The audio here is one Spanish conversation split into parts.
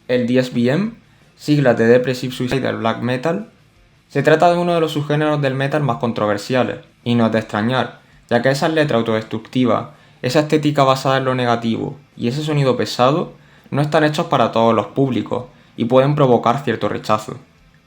El DSBM, siglas de Depressive Suicidal Black Metal, se trata de uno de los subgéneros del metal más controversiales, y no es de extrañar, ya que esas letras autodestructivas, esa estética basada en lo negativo y ese sonido pesado no están hechos para todos los públicos y pueden provocar cierto rechazo.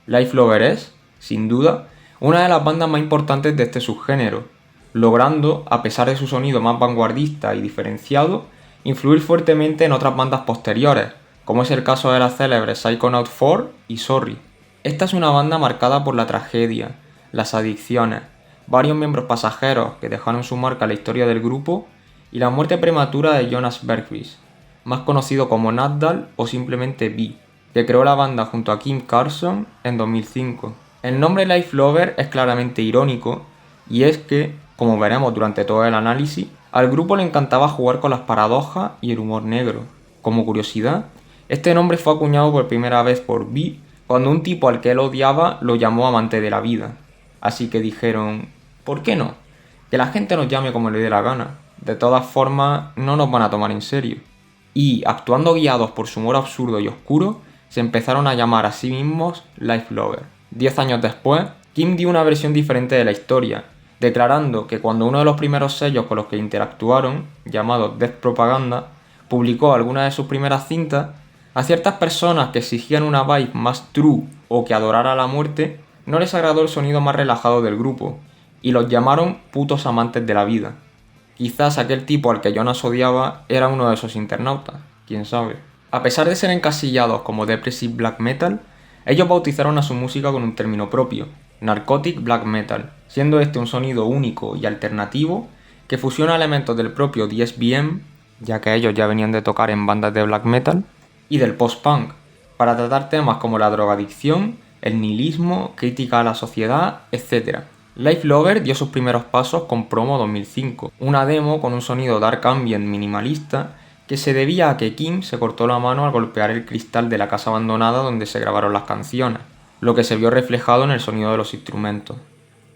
Life Lover es, sin duda, una de las bandas más importantes de este subgénero, logrando, a pesar de su sonido más vanguardista y diferenciado, influir fuertemente en otras bandas posteriores, como es el caso de las célebres Psychonaut 4 y Sorry. Esta es una banda marcada por la tragedia, las adicciones, varios miembros pasajeros que dejaron su marca en la historia del grupo y la muerte prematura de Jonas Bergqvist, más conocido como Natdal o simplemente B, que creó la banda junto a Kim Carson en 2005. El nombre Life Lover es claramente irónico, y es que, como veremos durante todo el análisis, al grupo le encantaba jugar con las paradojas y el humor negro. Como curiosidad, este nombre fue acuñado por primera vez por B cuando un tipo al que él odiaba lo llamó amante de la vida. Así que dijeron, ¿por qué no? Que la gente nos llame como le dé la gana. De todas formas, no nos van a tomar en serio. Y, actuando guiados por su humor absurdo y oscuro, se empezaron a llamar a sí mismos Life Lover. 10 años después, Kim dio una versión diferente de la historia, declarando que cuando uno de los primeros sellos con los que interactuaron, llamado Death Propaganda, publicó algunas de sus primeras cintas, a ciertas personas que exigían una vibe más true o que adorara la muerte, no les agradó el sonido más relajado del grupo, y los llamaron putos amantes de la vida. Quizás aquel tipo al que Jonas odiaba era uno de esos internautas, quién sabe. A pesar de ser encasillados como Depressive Black Metal, ellos bautizaron a su música con un término propio, Narcotic Black Metal, siendo este un sonido único y alternativo que fusiona elementos del propio DSBM, ya que ellos ya venían de tocar en bandas de black metal, y del post-punk, para tratar temas como la drogadicción, el nihilismo, crítica a la sociedad, etc. Life Lover dio sus primeros pasos con Promo 2005, una demo con un sonido dark ambient minimalista que se debía a que Kim se cortó la mano al golpear el cristal de la casa abandonada donde se grabaron las canciones, lo que se vio reflejado en el sonido de los instrumentos.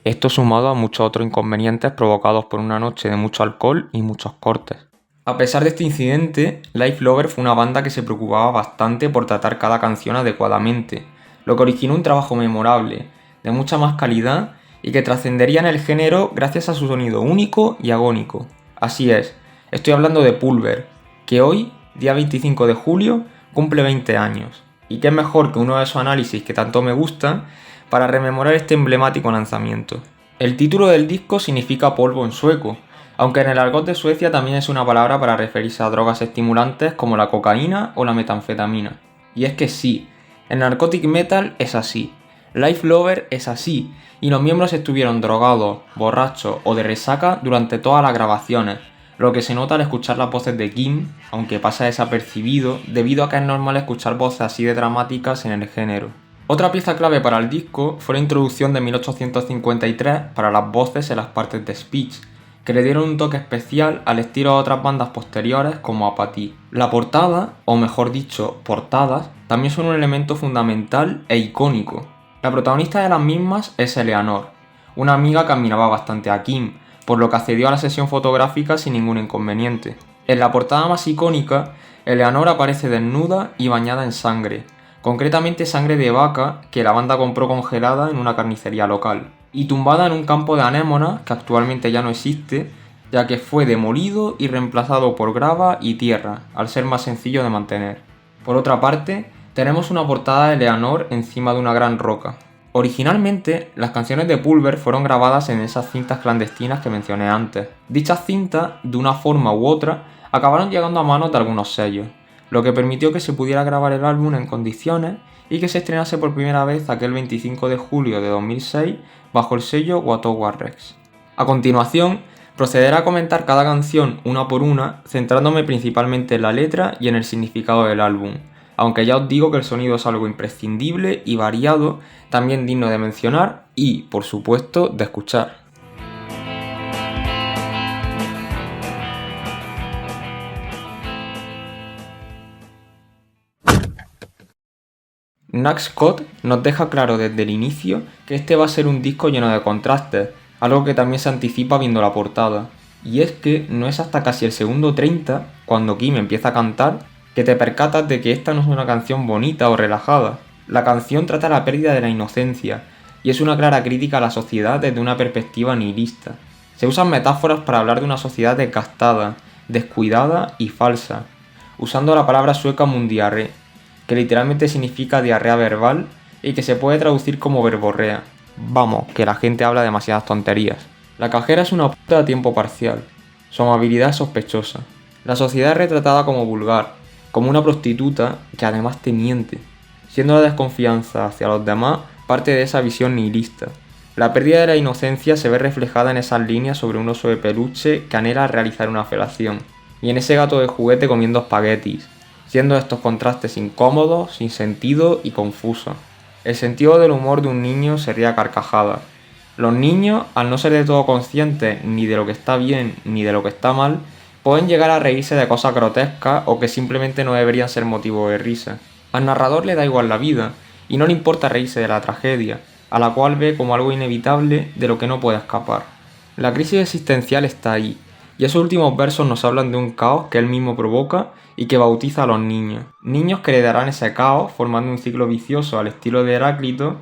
Esto sumado a muchos otros inconvenientes provocados por una noche de mucho alcohol y muchos cortes. A pesar de este incidente, Life Lover fue una banda que se preocupaba bastante por tratar cada canción adecuadamente, lo que originó un trabajo memorable, de mucha más calidad y que trascendería en el género gracias a su sonido único y agónico. Así es, estoy hablando de Pulver, que hoy, día 25 de julio, cumple 20 años. Y qué mejor que uno de esos análisis que tanto me gustan para rememorar este emblemático lanzamiento. El título del disco significa polvo en sueco, aunque en el argot de Suecia también es una palabra para referirse a drogas estimulantes como la cocaína o la metanfetamina. Y es que sí, el Narcotic Metal es así, Life Lover es así, y los miembros estuvieron drogados, borrachos o de resaca durante todas las grabaciones, lo que se nota al escuchar las voces de Kim, aunque pasa desapercibido debido a que es normal escuchar voces así de dramáticas en el género. Otra pieza clave para el disco fue la introducción de 1853 para las voces en las partes de speech, que le dieron un toque especial al estilo de otras bandas posteriores como Apathy. La portada, o mejor dicho, portadas, también son un elemento fundamental e icónico. La protagonista de las mismas es Eleanor, una amiga que admiraba bastante a Kim, por lo que accedió a la sesión fotográfica sin ningún inconveniente. En la portada más icónica, Eleanor aparece desnuda y bañada en sangre, concretamente sangre de vaca que la banda compró congelada en una carnicería local, y tumbada en un campo de anémonas que actualmente ya no existe, ya que fue demolido y reemplazado por grava y tierra, al ser más sencillo de mantener. Por otra parte, tenemos una portada de Eleanor encima de una gran roca. Originalmente, las canciones de Pulver fueron grabadas en esas cintas clandestinas que mencioné antes. Dichas cintas, de una forma u otra, acabaron llegando a manos de algunos sellos, lo que permitió que se pudiera grabar el álbum en condiciones y que se estrenase por primera vez aquel 25 de julio de 2006 bajo el sello Watauga Rex. A continuación, procederé a comentar cada canción una por una, centrándome principalmente en la letra y en el significado del álbum, aunque ya os digo que el sonido es algo imprescindible y variado, también digno de mencionar y, por supuesto, de escuchar. Nax Cod nos deja claro desde el inicio que este va a ser un disco lleno de contrastes, algo que también se anticipa viendo la portada. Y es que no es hasta casi el segundo 30, cuando Kim empieza a cantar, que te percatas de que esta no es una canción bonita o relajada. La canción trata la pérdida de la inocencia, y es una clara crítica a la sociedad desde una perspectiva nihilista. Se usan metáforas para hablar de una sociedad desgastada, descuidada y falsa, usando la palabra sueca mundiarre, que literalmente significa diarrea verbal y que se puede traducir como verborrea. Vamos, que la gente habla demasiadas tonterías. La cajera es una puta a tiempo parcial. Su amabilidad es sospechosa. La sociedad es retratada como vulgar, como una prostituta que además te miente, siendo la desconfianza hacia los demás parte de esa visión nihilista. La pérdida de la inocencia se ve reflejada en esas líneas sobre un oso de peluche que anhela realizar una felación, y en ese gato de juguete comiendo espaguetis, siendo estos contrastes incómodos, sin sentido y confusos. El sentido del humor de un niño sería a carcajadas. Los niños, al no ser de todo conscientes ni de lo que está bien ni de lo que está mal, pueden llegar a reírse de cosas grotescas o que simplemente no deberían ser motivo de risa. Al narrador le da igual la vida, y no le importa reírse de la tragedia, a la cual ve como algo inevitable de lo que no puede escapar. La crisis existencial está ahí, y esos últimos versos nos hablan de un caos que él mismo provoca y que bautiza a los niños. Niños que heredarán ese caos formando un ciclo vicioso al estilo de Heráclito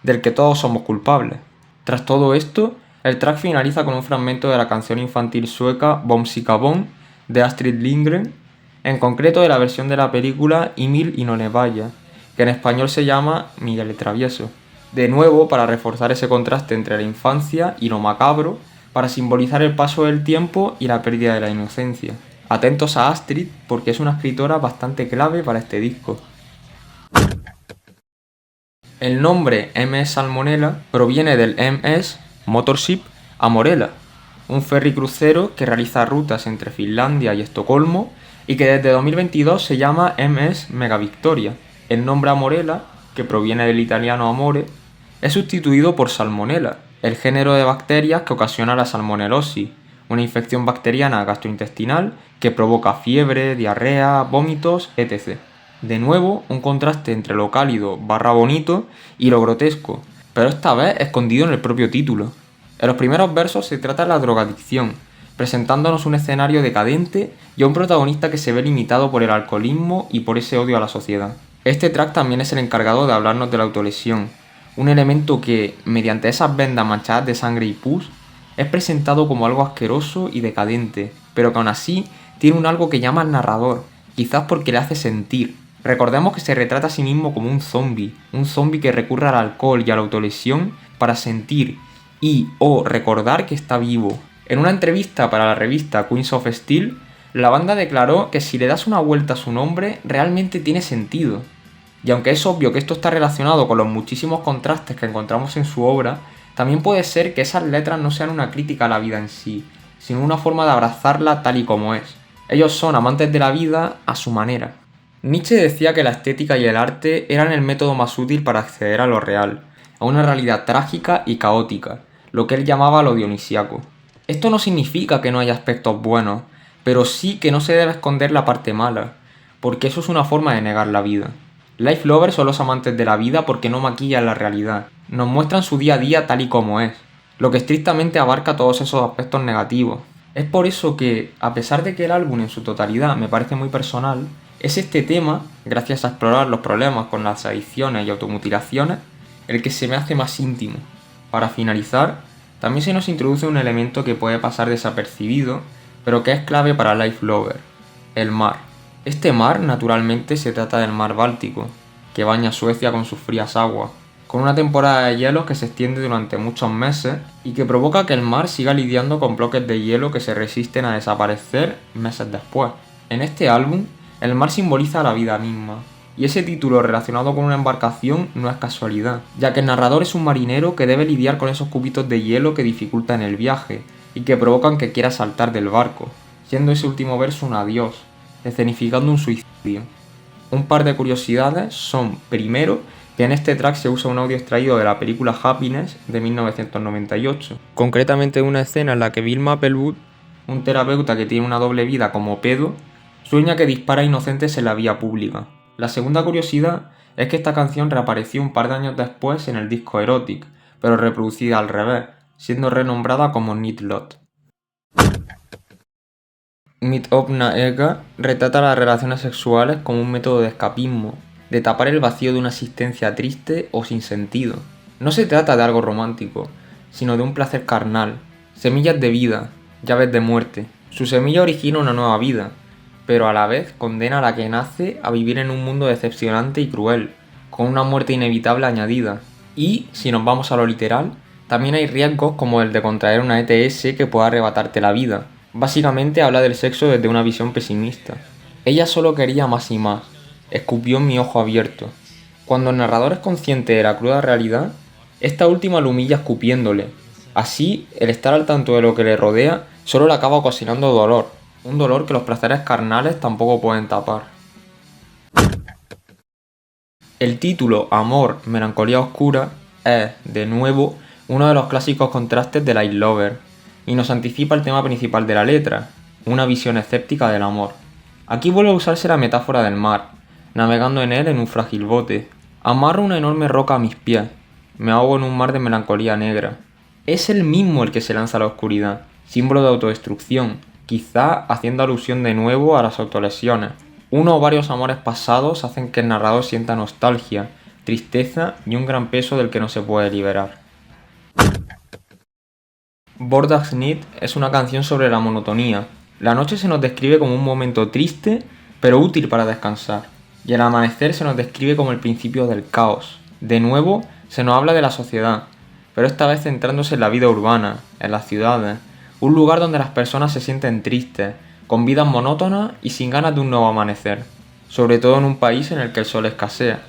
del que todos somos culpables. Tras todo esto, el track finaliza con un fragmento de la canción infantil sueca Bomsika Bom de Astrid Lindgren, en concreto de la versión de la película Emil y Nonevaya, que en español se llama Miguel el Travieso. De nuevo, para reforzar ese contraste entre la infancia y lo macabro, para simbolizar el paso del tiempo y la pérdida de la inocencia. Atentos a Astrid porque es una escritora bastante clave para este disco. El nombre MS Salmonella proviene del MS Motorship Amorella, un ferry crucero que realiza rutas entre Finlandia y Estocolmo y que desde 2022 se llama MS Megavictoria. El nombre Amorella, que proviene del italiano amore, es sustituido por Salmonella, el género de bacterias que ocasiona la salmonelosis, una infección bacteriana gastrointestinal que provoca fiebre, diarrea, vómitos, etc. De nuevo, un contraste entre lo cálido barra bonito y lo grotesco, pero esta vez escondido en el propio título. En los primeros versos se trata de la drogadicción, presentándonos un escenario decadente y a un protagonista que se ve limitado por el alcoholismo y por ese odio a la sociedad. Este track también es el encargado de hablarnos de la autolesión, un elemento que, mediante esas vendas manchadas de sangre y pus, es presentado como algo asqueroso y decadente, pero que aún así tiene un algo que llama al narrador, quizás porque le hace sentir. Recordemos que se retrata a sí mismo como un zombie que recurre al alcohol y a la autolesión para sentir y o recordar que está vivo. En una entrevista para la revista Queens of Steel, la banda declaró que si le das una vuelta a su nombre, realmente tiene sentido. Y aunque es obvio que esto está relacionado con los muchísimos contrastes que encontramos en su obra, también puede ser que esas letras no sean una crítica a la vida en sí, sino una forma de abrazarla tal y como es. Ellos son amantes de la vida a su manera. Nietzsche decía que la estética y el arte eran el método más útil para acceder a lo real, a una realidad trágica y caótica, lo que él llamaba lo dionisíaco. Esto no significa que no haya aspectos buenos, pero sí que no se debe esconder la parte mala, porque eso es una forma de negar la vida. Life Lovers son los amantes de la vida porque no maquillan la realidad, nos muestran su día a día tal y como es, lo que estrictamente abarca todos esos aspectos negativos. Es por eso que, a pesar de que el álbum en su totalidad me parece muy personal, es este tema, gracias a explorar los problemas con las adicciones y automutilaciones, el que se me hace más íntimo. Para finalizar, también se nos introduce un elemento que puede pasar desapercibido, pero que es clave para Life Lover, el mar. Este mar, naturalmente, se trata del mar Báltico, que baña Suecia con sus frías aguas, con una temporada de hielos que se extiende durante muchos meses y que provoca que el mar siga lidiando con bloques de hielo que se resisten a desaparecer meses después. En este álbum, el mar simboliza la vida misma, y ese título relacionado con una embarcación no es casualidad, ya que el narrador es un marinero que debe lidiar con esos cubitos de hielo que dificultan el viaje y que provocan que quiera saltar del barco, siendo ese último verso un adiós, escenificando un suicidio. Un par de curiosidades son, primero, que en este track se usa un audio extraído de la película Happiness de 1998, concretamente una escena en la que Bill Maplewood, un terapeuta que tiene una doble vida como pedo, sueña que dispara a inocentes en la vía pública. La segunda curiosidad es que esta canción reapareció un par de años después en el disco Erotic, pero reproducida al revés, siendo renombrada como Need Lot. Mit Opna Ega retrata las relaciones sexuales como un método de escapismo, de tapar el vacío de una existencia triste o sin sentido. No se trata de algo romántico, sino de un placer carnal, semillas de vida, llaves de muerte. Su semilla origina una nueva vida, pero a la vez condena a la que nace a vivir en un mundo decepcionante y cruel, con una muerte inevitable añadida. Y, si nos vamos a lo literal, también hay riesgos como el de contraer una ETS que pueda arrebatarte la vida. Básicamente habla del sexo desde una visión pesimista. Ella solo quería más y más, escupió en mi ojo abierto. Cuando el narrador es consciente de la cruda realidad, esta última lo humilla escupiéndole. Así, el estar al tanto de lo que le rodea solo le acaba ocasionando dolor, un dolor que los placeres carnales tampoco pueden tapar. El título Amor, melancolía oscura es, de nuevo, uno de los clásicos contrastes de Light Lover, y nos anticipa el tema principal de la letra, una visión escéptica del amor. Aquí vuelve a usarse la metáfora del mar, navegando en él en un frágil bote. Amarro una enorme roca a mis pies, me ahogo en un mar de melancolía negra. Es él mismo el que se lanza a la oscuridad, símbolo de autodestrucción, quizá haciendo alusión de nuevo a las autolesiones. Uno o varios amores pasados hacen que el narrador sienta nostalgia, tristeza y un gran peso del que no se puede liberar. Borda's Night es una canción sobre la monotonía. La noche se nos describe como un momento triste, pero útil para descansar, y el amanecer se nos describe como el principio del caos. De nuevo, se nos habla de la sociedad, pero esta vez centrándose en la vida urbana, en las ciudades, un lugar donde las personas se sienten tristes, con vidas monótonas y sin ganas de un nuevo amanecer, sobre todo en un país en el que el sol escasea.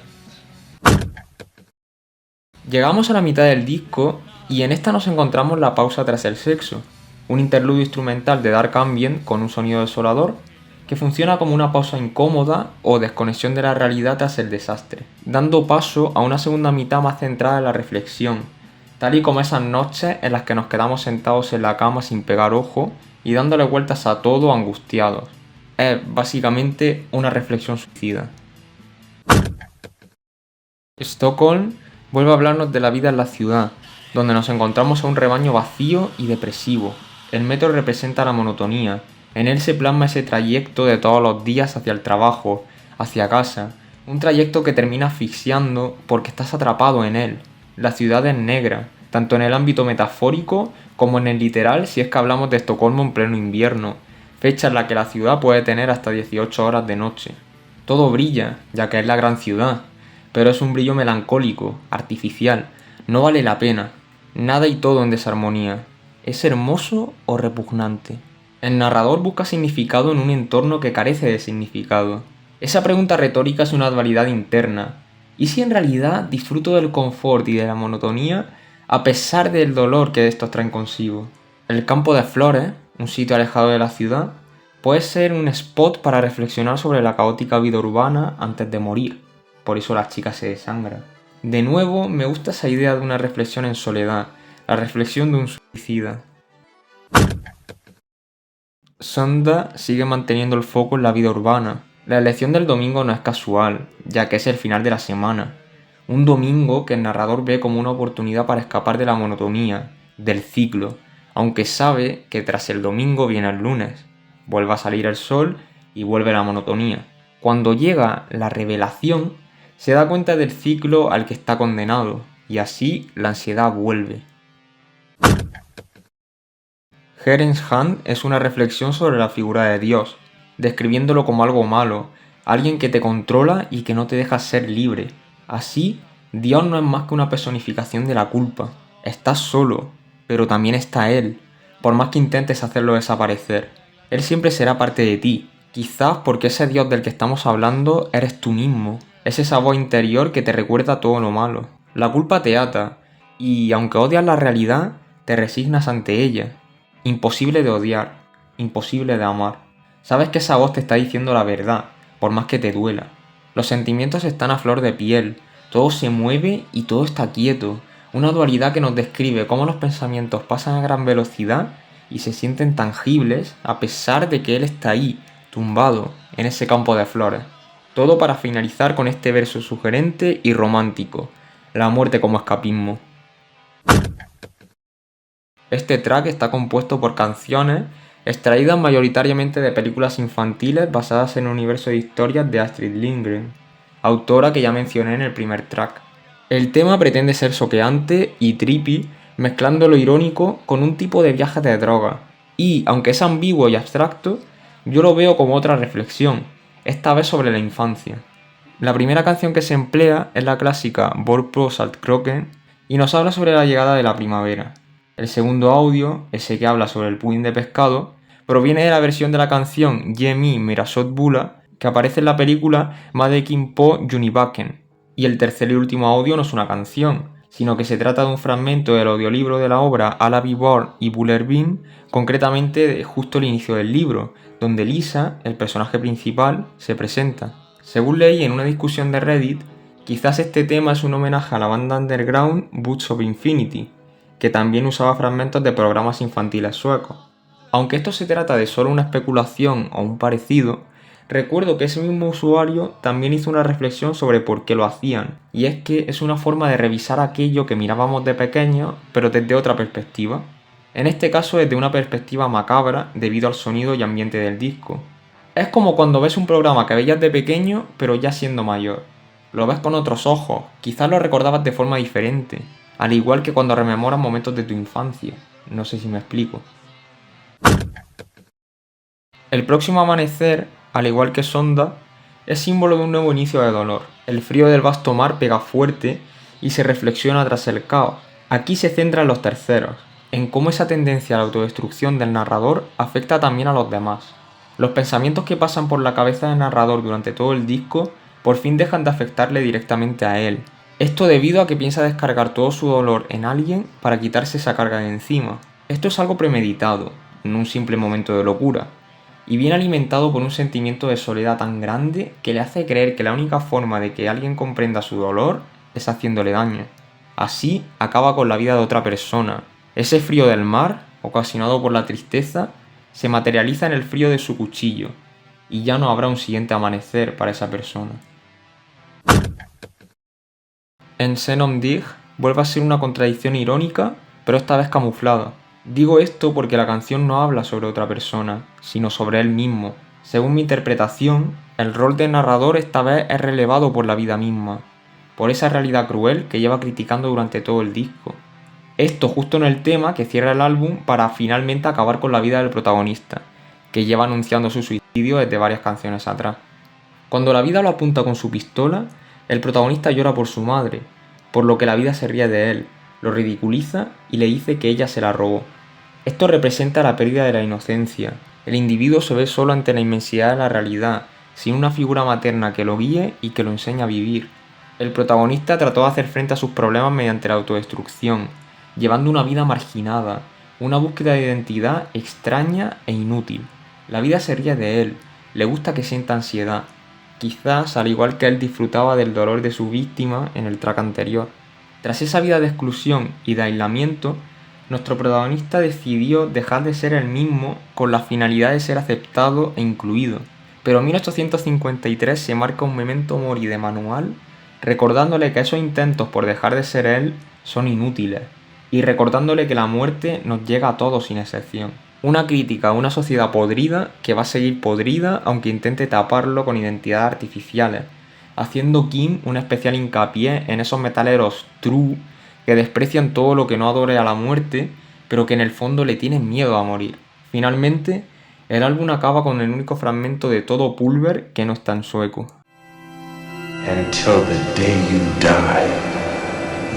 Llegamos a la mitad del disco y en esta nos encontramos la pausa tras el sexo, un interludio instrumental de dark ambient con un sonido desolador que funciona como una pausa incómoda o desconexión de la realidad tras el desastre, dando paso a una segunda mitad más centrada en la reflexión, tal y como esas noches en las que nos quedamos sentados en la cama sin pegar ojo y dándole vueltas a todo angustiados. Es básicamente una reflexión suicida. Stockholm vuelve a hablarnos de la vida en la ciudad, donde nos encontramos a un rebaño vacío y depresivo. El metro representa la monotonía, en él se plasma ese trayecto de todos los días hacia el trabajo, hacia casa, un trayecto que termina asfixiando porque estás atrapado en él. La ciudad es negra, tanto en el ámbito metafórico como en el literal si es que hablamos de Estocolmo en pleno invierno, fecha en la que la ciudad puede tener hasta 18 horas de noche. Todo brilla, ya que es la gran ciudad, pero es un brillo melancólico, artificial, no vale la pena, nada y todo en desarmonía. ¿Es hermoso o repugnante? El narrador busca significado en un entorno que carece de significado. Esa pregunta retórica es una dualidad interna. ¿Y si en realidad disfruto del confort y de la monotonía a pesar del dolor que estos traen consigo? El campo de flores, un sitio alejado de la ciudad, puede ser un spot para reflexionar sobre la caótica vida urbana antes de morir. Por eso las chicas se desangran. De nuevo, me gusta esa idea de una reflexión en soledad, la reflexión de un suicida. Sonda sigue manteniendo el foco en la vida urbana. La elección del domingo no es casual, ya que es el final de la semana. Un domingo que el narrador ve como una oportunidad para escapar de la monotonía, del ciclo, aunque sabe que tras el domingo viene el lunes. Vuelve a salir el sol y vuelve la monotonía. Cuando llega la revelación, se da cuenta del ciclo al que está condenado, y así la ansiedad vuelve. Heren's Hand es una reflexión sobre la figura de Dios, describiéndolo como algo malo, alguien que te controla y que no te deja ser libre. Así, Dios no es más que una personificación de la culpa. Estás solo, pero también está Él, por más que intentes hacerlo desaparecer. Él siempre será parte de ti, quizás porque ese Dios del que estamos hablando eres tú mismo. Es esa voz interior que te recuerda todo lo malo. La culpa te ata, y aunque odias la realidad, te resignas ante ella. Imposible de odiar, imposible de amar. Sabes que esa voz te está diciendo la verdad, por más que te duela. Los sentimientos están a flor de piel, todo se mueve y todo está quieto. Una dualidad que nos describe cómo los pensamientos pasan a gran velocidad y se sienten tangibles a pesar de que él está ahí, tumbado, en ese campo de flores. Todo para finalizar con este verso sugerente y romántico, la muerte como escapismo. Este track está compuesto por canciones extraídas mayoritariamente de películas infantiles basadas en el universo de historias de Astrid Lindgren, autora que ya mencioné en el primer track. El tema pretende ser choqueante y trippy, mezclando lo irónico con un tipo de viaje de droga, y, aunque es ambiguo y abstracto, yo lo veo como otra reflexión, esta vez sobre la infancia. La primera canción que se emplea es la clásica Vor Påskeället y nos habla sobre la llegada de la primavera. El segundo audio, ese que habla sobre el pudín de pescado, proviene de la versión de la canción Je mi Mirasot Bula que aparece en la película Madekin på Junibaken. Y el tercer y último audio no es una canción, sino que se trata de un fragmento del audiolibro de la obra Alla vi barn y Bullerbyn, concretamente de justo el inicio del libro, donde Lisa, el personaje principal, se presenta. Según leí en una discusión de Reddit, quizás este tema es un homenaje a la banda underground Boots of Infinity, que también usaba fragmentos de programas infantiles suecos. Aunque esto se trata de solo una especulación o un parecido, recuerdo que ese mismo usuario también hizo una reflexión sobre por qué lo hacían, y es que es una forma de revisar aquello que mirábamos de pequeños, pero desde otra perspectiva. En este caso desde una perspectiva macabra debido al sonido y ambiente del disco. Es como cuando ves un programa que veías de pequeño, pero ya siendo mayor. Lo ves con otros ojos, quizás lo recordabas de forma diferente, al igual que cuando rememoras momentos de tu infancia. No sé si me explico. El próximo amanecer, al igual que Sonda, es símbolo de un nuevo inicio de dolor. El frío del vasto mar pega fuerte y se reflexiona tras el caos. Aquí se centra en los terceros, en cómo esa tendencia a la autodestrucción del narrador afecta también a los demás. Los pensamientos que pasan por la cabeza del narrador durante todo el disco por fin dejan de afectarle directamente a él. Esto debido a que piensa descargar todo su dolor en alguien para quitarse esa carga de encima. Esto es algo premeditado, no un simple momento de locura, y viene alimentado por un sentimiento de soledad tan grande que le hace creer que la única forma de que alguien comprenda su dolor es haciéndole daño. Así acaba con la vida de otra persona. Ese frío del mar, ocasionado por la tristeza, se materializa en el frío de su cuchillo, y ya no habrá un siguiente amanecer para esa persona. En Xenon Dig vuelve a ser una contradicción irónica, pero esta vez camuflada. Digo esto porque la canción no habla sobre otra persona, sino sobre él mismo. Según mi interpretación, el rol de narrador esta vez es relevado por la vida misma, por esa realidad cruel que lleva criticando durante todo el disco. Esto justo en el tema que cierra el álbum para finalmente acabar con la vida del protagonista, que lleva anunciando su suicidio desde varias canciones atrás. Cuando la vida lo apunta con su pistola, el protagonista llora por su madre, por lo que la vida se ríe de él, lo ridiculiza y le dice que ella se la robó. Esto representa la pérdida de la inocencia. El individuo se ve solo ante la inmensidad de la realidad, sin una figura materna que lo guíe y que lo enseñe a vivir. El protagonista trató de hacer frente a sus problemas mediante la autodestrucción, llevando una vida marginada, una búsqueda de identidad extraña e inútil. La vida se ríe de él, le gusta que sienta ansiedad. Quizás, al igual que él disfrutaba del dolor de su víctima en el track anterior. Tras esa vida de exclusión y de aislamiento, nuestro protagonista decidió dejar de ser el mismo con la finalidad de ser aceptado e incluido. Pero en 1853 se marca un memento mori de manual, recordándole que esos intentos por dejar de ser él son inútiles, y recordándole que la muerte nos llega a todos sin excepción. Una crítica a una sociedad podrida que va a seguir podrida aunque intente taparlo con identidades artificiales, haciendo Kim un especial hincapié en esos metaleros true que desprecian todo lo que no adore a la muerte, pero que en el fondo le tienen miedo a morir. Finalmente, el álbum acaba con el único fragmento de todo Pulver que no está en sueco. Until the day you die,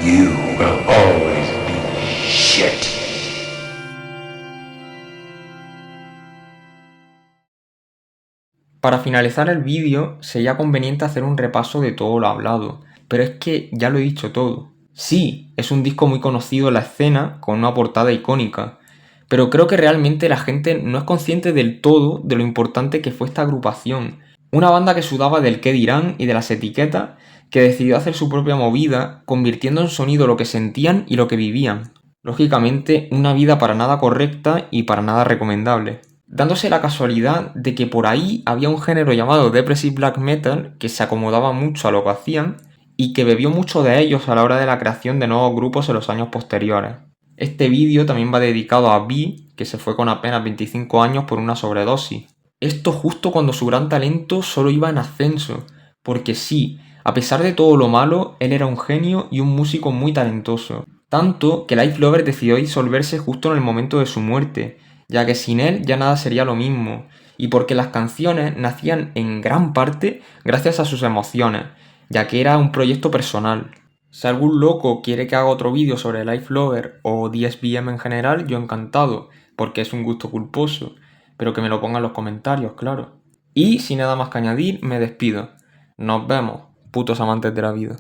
you will always be shit. Para finalizar el vídeo, sería conveniente hacer un repaso de todo lo hablado, pero es que ya lo he dicho todo. Sí, es un disco muy conocido en la escena, con una portada icónica, pero creo que realmente la gente no es consciente del todo de lo importante que fue esta agrupación. Una banda que sudaba del qué dirán y de las etiquetas, que decidió hacer su propia movida, convirtiendo en sonido lo que sentían y lo que vivían. Lógicamente, una vida para nada correcta y para nada recomendable. Dándose la casualidad de que por ahí había un género llamado Depressive Black Metal que se acomodaba mucho a lo que hacían y que bebió mucho de ellos a la hora de la creación de nuevos grupos en los años posteriores. Este vídeo también va dedicado a Vi, que se fue con apenas 25 años por una sobredosis. Esto justo cuando su gran talento solo iba en ascenso, porque sí, a pesar de todo lo malo, él era un genio y un músico muy talentoso. Tanto que Life Lover decidió disolverse justo en el momento de su muerte, ya que sin él ya nada sería lo mismo, y porque las canciones nacían en gran parte gracias a sus emociones, ya que era un proyecto personal. Si algún loco quiere que haga otro vídeo sobre Life Lover o DSBM en general, yo encantado, porque es un gusto culposo, pero que me lo ponga en los comentarios, claro. Y sin nada más que añadir, me despido. Nos vemos, putos amantes de la vida.